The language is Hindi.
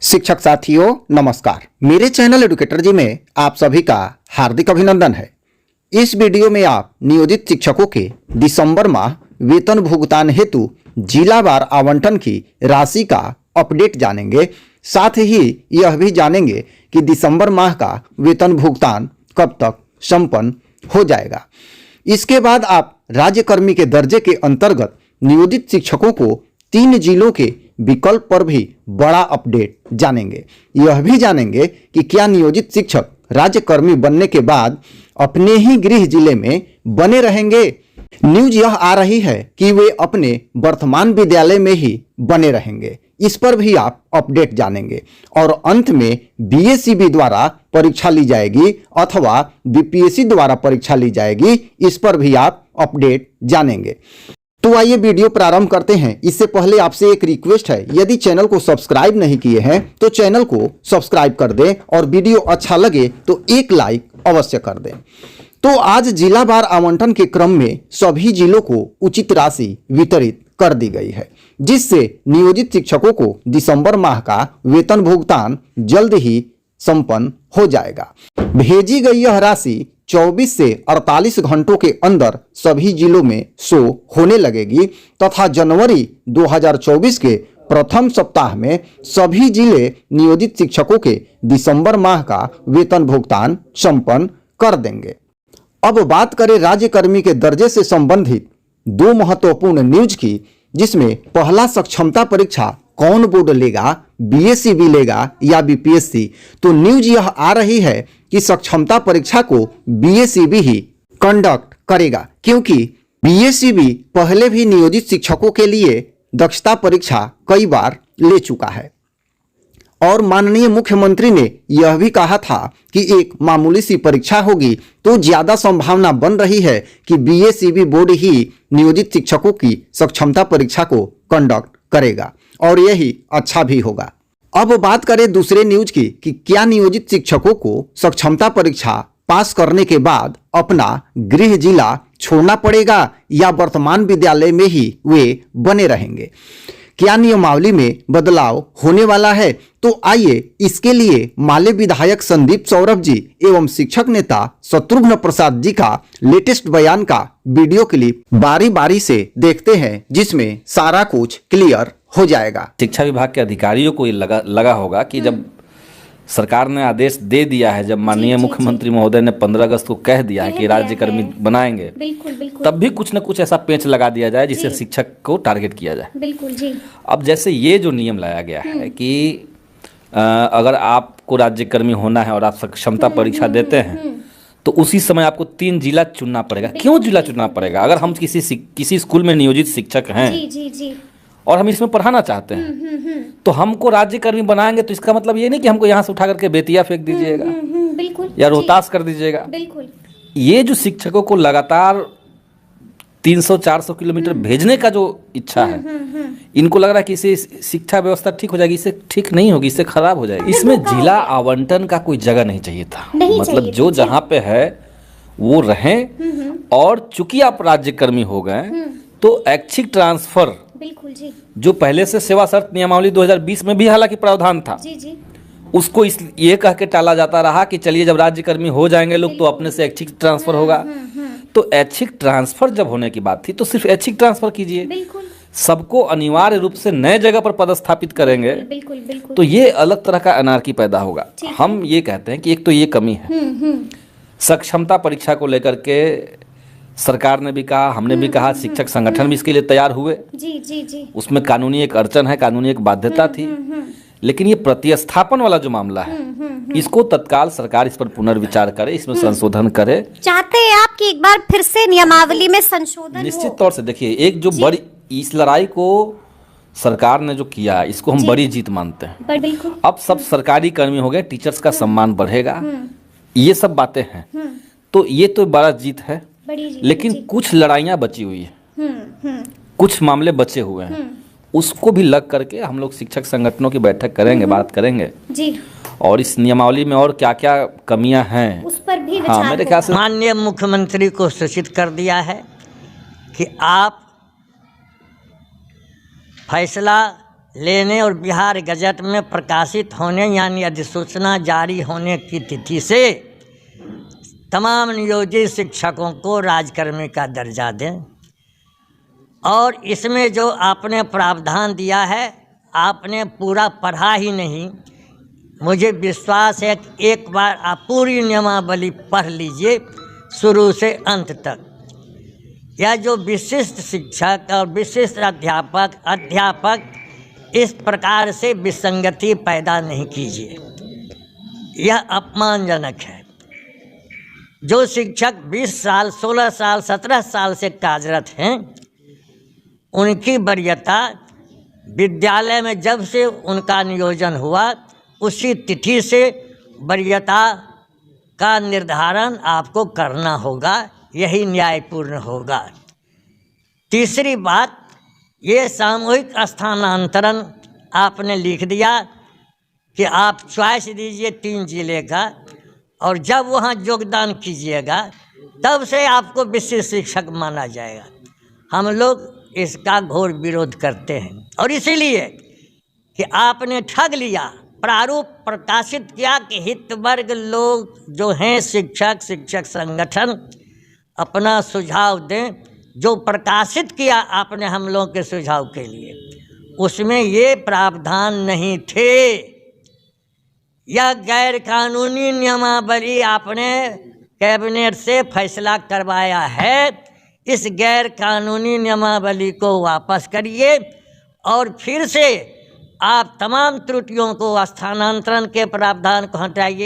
शिक्षक साथियों नमस्कार। मेरे चैनल एडुकेटर जी में आप सभी का हार्दिक अभिनंदन है। इस वीडियो में आप नियोजित शिक्षकों के दिसंबर माह वेतन भुगतान हेतु जिलावार आवंटन की राशि का अपडेट जानेंगे। साथ ही यह भी जानेंगे कि दिसंबर माह का वेतन भुगतान कब तक संपन्न हो जाएगा। इसके बाद आप राज्यकर्मी के दर्जे के अंतर्गत नियोजित शिक्षकों को 3 जिलों के विकल्प पर भी बड़ा अपडेट जानेंगे। यह भी जानेंगे कि क्या नियोजित शिक्षक राज्यकर्मी बनने के बाद अपने ही गृह जिले में बने रहेंगे। न्यूज यह आ रही है कि वे अपने वर्तमान विद्यालय में ही बने रहेंगे। इस पर भी आप अपडेट जानेंगे। और अंत में बीएसईबी द्वारा परीक्षा ली जाएगी अथवा बीपीएससी द्वारा परीक्षा ली जाएगी, इस पर भी आप अपडेट जानेंगे। तो आइए वीडियो प्रारंभ करते हैं। इससे पहले आपसे एक रिक्वेस्ट है, यदि चैनल को सब्सक्राइब नहीं किए हैं तो चैनल को सब्सक्राइब कर दें और वीडियो अच्छा लगे तो एक लाइक अवश्य कर दें। तो आज जिलावार आवंटन के क्रम में सभी जिलों को उचित राशि वितरित कर दी गई है, जिससे नियोजित शिक्षकों को दिसंबर माह का वेतन भुगतान जल्द ही संपन्न हो जाएगा। भेजी गई यह राशि 24 से 48 घंटों के अंदर सभी जिलों में शो होने लगेगी तथा जनवरी 2024 के प्रथम सप्ताह में सभी जिले नियोजित शिक्षकों के दिसंबर माह का वेतन भुगतान संपन्न कर देंगे। अब बात करें राज्यकर्मी के दर्जे से संबंधित 2 महत्वपूर्ण न्यूज की, जिसमें पहला सक्षमता परीक्षा कौन बोर्ड लेगा, बीएसईबी लेगा या बीपीएससी। तो न्यूज यह आ रही है कि सक्षमता परीक्षा को बीएसईबी ही कंडक्ट करेगा, क्योंकि बीएसईबी पहले भी नियोजित शिक्षकों के लिए दक्षता परीक्षा कई बार ले चुका है। और माननीय मुख्यमंत्री ने यह भी कहा था कि एक मामूली सी परीक्षा होगी, तो ज्यादा संभावना बन रही है कि बीएसईबी बोर्ड ही नियोजित शिक्षकों की सक्षमता परीक्षा को कंडक्ट करेगा और यही अच्छा भी होगा। अब बात करें दूसरे न्यूज की कि क्या नियोजित शिक्षकों को सक्षमता परीक्षा पास करने के बाद अपना गृह जिला छोड़ना पड़ेगा या वर्तमान विद्यालय में ही वे बने रहेंगे। क्या नियमावली में बदलाव होने वाला है? तो आइए इसके लिए माले विधायक संदीप सौरभ जी एवं शिक्षक नेता शत्रुघ्न प्रसाद जी का लेटेस्ट बयान का वीडियो क्लिप बारी बारी से देखते हैं, जिसमें सारा कुछ क्लियर हो जाएगा। शिक्षा विभाग के अधिकारियों को ये लगा होगा कि जब सरकार ने आदेश दे दिया है, जब माननीय मुख्यमंत्री महोदय ने 15 अगस्त को कह दिया है कि राज्यकर्मी बनाएंगे, तब भी कुछ न कुछ ऐसा पेंच लगा दिया जाए जिससे शिक्षक को टारगेट किया जाए। बिल्कुल जी। अब जैसे ये जो नियम लाया गया है कि अगर आपको राज्यकर्मी होना है और आप सक्षमता परीक्षा देते हैं तो उसी समय आपको 3 जिला चुनना पड़ेगा। क्यों जिला चुनना पड़ेगा? अगर हम किसी स्कूल में नियोजित शिक्षक हैं और हम इसमें पढ़ाना चाहते हैं तो हमको राज्यकर्मी बनाएंगे, तो इसका मतलब ये नहीं कि हमको यहाँ से उठा करके बेतिया फेंक दीजिएगा या रोहतास कर दीजिएगा। बिल्कुल। ये जो शिक्षकों को लगातार 300-400 किलोमीटर भेजने का जो इच्छा है, इनको लग रहा है कि इससे शिक्षा व्यवस्था ठीक हो जाएगी। इससे ठीक नहीं होगी, इससे खराब हो जाएगी। इसमें जिला आवंटन का कोई जगह नहीं चाहिए था। मतलब जो जहाँ पे है वो रहें। और चूंकि आप राज्यकर्मी हो गए तो ऐच्छिक ट्रांसफर, बिल्कुल जी, जो पहले से सेवा शर्त नियमावली 2020 में भी हालांकि प्रावधान था, जी जी, उसको ये कह के टाला जाता रहा कि चलिए जब राज्यकर्मी हो जाएंगे लोग तो अपने से ऐच्छिक ट्रांसफर होगा। तो ऐच्छिक ट्रांसफर जब होने की बात थी तो सिर्फ ऐच्छिक ट्रांसफर कीजिए। सबको अनिवार्य रूप से नए जगह पर पदस्थापित करेंगे, बिल्कुल बिल्कुल, तो ये अलग तरह का अनार्की पैदा होगा। हम ये कहते हैं कि एक तो ये कमी है। सक्षमता परीक्षा को लेकर के सरकार ने भी कहा, हमने भी कहा, शिक्षक संगठन भी इसके लिए तैयार हुए। जी जी जी। उसमें कानूनी एक अड़चन है, कानूनी एक बाध्यता थी, लेकिन ये प्रतिस्थापन वाला जो मामला है इसको तत्काल सरकार इस पर पुनर्विचार करे, इसमें संशोधन करे। चाहते हैं आप कि एक बार फिर से नियमावली में संशोधन? निश्चित तौर से। देखिए, एक जो बड़ी इस लड़ाई को सरकार ने जो किया इसको हम बड़ी जीत मानते हैं। अब सब सरकारी कर्मी हो गए, टीचर्स का सम्मान बढ़ेगा, ये सब बातें हैं, तो ये तो बड़ा जीत है। लेकिन कुछ लड़ाइयाँ बची हुई है, कुछ मामले बचे हुए हैं, उसको भी लग करके हम लोग शिक्षक संगठनों की बैठक करेंगे, बात करेंगे जी। और इस नियमावली में और क्या क्या कमियां हैं उस पर भी विचार। हाँ, मेरे ख्याल से माननीय मुख्यमंत्री को सूचित कर दिया है कि आप फैसला लेने और बिहार गजट में प्रकाशित होने यानी अधिसूचना जारी होने की तिथि से तमाम नियोजित शिक्षकों को राजकर्मी का दर्जा दें। और इसमें जो आपने प्रावधान दिया है, आपने पूरा पढ़ा ही नहीं। मुझे विश्वास है कि एक बार आप पूरी नियमावली पढ़ लीजिए शुरू से अंत तक। यह जो विशिष्ट शिक्षक और विशिष्ट अध्यापक इस प्रकार से विसंगति पैदा नहीं कीजिए, यह अपमानजनक है। जो शिक्षक 20 साल, 16 साल, 17 साल से कार्यरत हैं, उनकी वरीयता विद्यालय में जब से उनका नियोजन हुआ उसी तिथि से वरीयता का निर्धारण आपको करना होगा, यही न्यायपूर्ण होगा। तीसरी बात, ये सामूहिक स्थानांतरण आपने लिख दिया कि आप चॉइस दीजिए 3 जिले का, और जब वहाँ योगदान कीजिएगा तब से आपको विशिष्ट शिक्षक माना जाएगा। हम लोग इसका घोर विरोध करते हैं, और इसीलिए कि आपने ठग लिया, प्रारूप प्रकाशित किया कि हितवर्ग लोग जो हैं शिक्षक संगठन अपना सुझाव दें। जो प्रकाशित किया आपने हम लोगों के सुझाव के लिए, उसमें ये प्रावधान नहीं थे। यह गैर कानूनी नियमावली आपने कैबिनेट से फैसला करवाया है। इस गैर कानूनी नियमावली को वापस करिए और फिर से आप तमाम त्रुटियों को, स्थानांतरण के प्रावधान को हटाइए।